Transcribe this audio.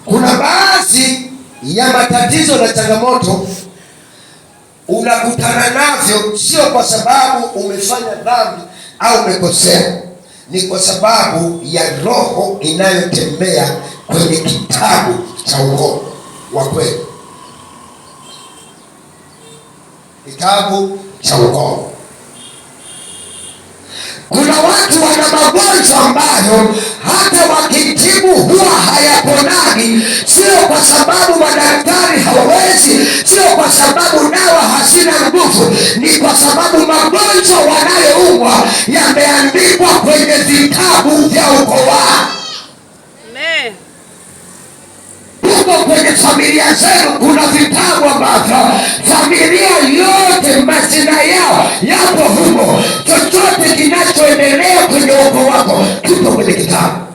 Kuna baadhi ya matatizo na changamoto unakutana navyo, sio kwa sababu umefanya dhambi au umekosea, ni kwa sababu ya roho inayotembea kwenye kitabu cha uongo wa kweli. Kitabu cha uongo. Kuna watu wana magonjwa ambayo hata wakitibu huwa hayaponagi, sio kwa sababu madaktari hawawezi, sio kwa sababu dawa hazina nguvu, ni kwa sababu magonjwa wanayoumwa yameandikwa kwenye vitabu vya ukoo wao. Amen. Huko kwenye familia zenu kuna vitabu ambavyo familia yote majina yao yapo humo. Chochote kinachoendelea kwenye ukoo wako kipo kwenye kitabu.